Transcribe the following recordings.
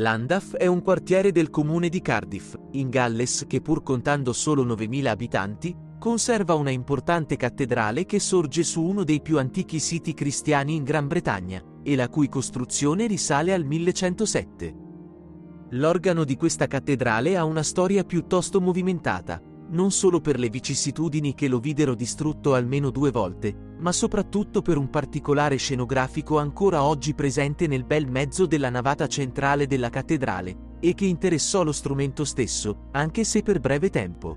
Llandaff è un quartiere del comune di Cardiff, in Galles, che pur contando solo 9.000 abitanti, conserva una importante cattedrale che sorge su uno dei più antichi siti cristiani in Gran Bretagna, e la cui costruzione risale al 1107. L'organo di questa cattedrale ha una storia piuttosto movimentata, non solo per le vicissitudini che lo videro distrutto almeno 2 volte, ma soprattutto per un particolare scenografico ancora oggi presente nel bel mezzo della navata centrale della cattedrale, e che interessò lo strumento stesso, anche se per breve tempo.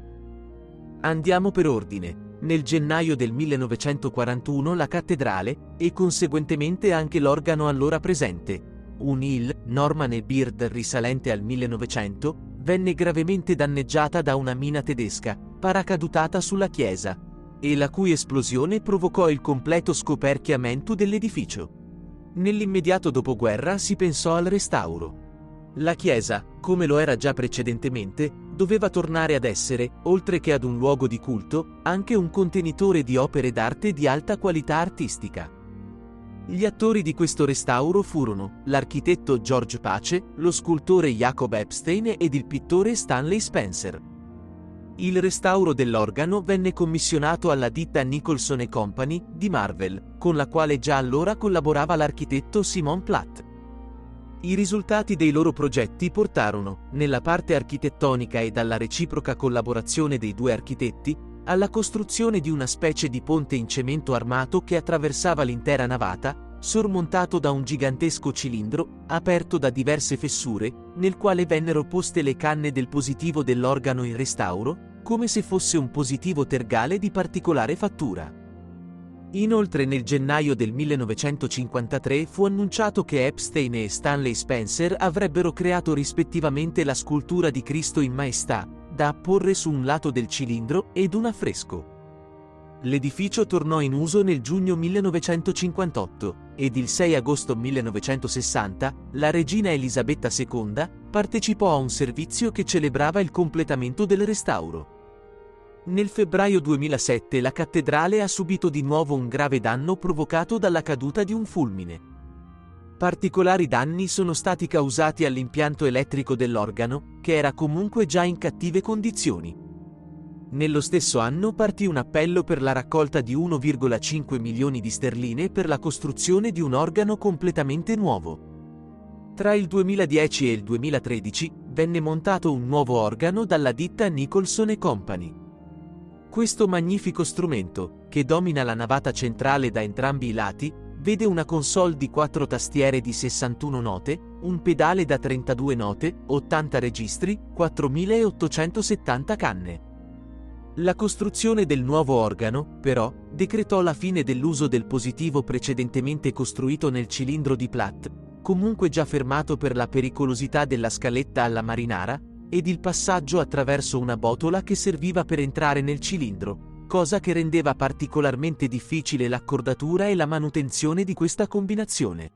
Andiamo per ordine. Nel gennaio del 1941 la cattedrale, e conseguentemente anche l'organo allora presente, un Il, Norman e Beard risalente al 1900, venne gravemente danneggiata da una mina tedesca, paracadutata sulla chiesa, e la cui esplosione provocò il completo scoperchiamento dell'edificio. Nell'immediato dopoguerra si pensò al restauro. La chiesa, come lo era già precedentemente, doveva tornare ad essere, oltre che ad un luogo di culto, anche un contenitore di opere d'arte di alta qualità artistica. Gli attori di questo restauro furono l'architetto George Pace, lo scultore Jacob Epstein ed il pittore Stanley Spencer. Il restauro dell'organo venne commissionato alla ditta Nicholson & Company di Marvel, con la quale già allora collaborava l'architetto Simon Platt. I risultati dei loro progetti portarono, nella parte architettonica e dalla reciproca collaborazione dei 2 architetti, alla costruzione di una specie di ponte in cemento armato che attraversava l'intera navata, sormontato da un gigantesco cilindro, aperto da diverse fessure, nel quale vennero poste le canne del positivo dell'organo in restauro, come se fosse un positivo tergale di particolare fattura. Inoltre nel gennaio del 1953 fu annunciato che Epstein e Stanley Spencer avrebbero creato rispettivamente la scultura di Cristo in Maestà, da apporre su un lato del cilindro, ed un affresco. L'edificio tornò in uso nel giugno 1958, ed il 6 agosto 1960, la regina Elisabetta II partecipò a un servizio che celebrava il completamento del restauro. Nel febbraio 2007 la cattedrale ha subito di nuovo un grave danno provocato dalla caduta di un fulmine. Particolari danni sono stati causati all'impianto elettrico dell'organo, che era comunque già in cattive condizioni. Nello stesso anno partì un appello per la raccolta di 1,5 milioni di sterline per la costruzione di un organo completamente nuovo. Tra il 2010 e il 2013 venne montato un nuovo organo dalla ditta Nicholson & Company. Questo magnifico strumento, che domina la navata centrale da entrambi i lati, vede una console di 4 tastiere di 61 note, un pedale da 32 note, 80 registri, 4870 canne. La costruzione del nuovo organo, però, decretò la fine dell'uso del positivo precedentemente costruito nel cilindro di Platt, comunque già fermato per la pericolosità della scaletta alla marinara, ed il passaggio attraverso una botola che serviva per entrare nel cilindro, cosa che rendeva particolarmente difficile l'accordatura e la manutenzione di questa combinazione.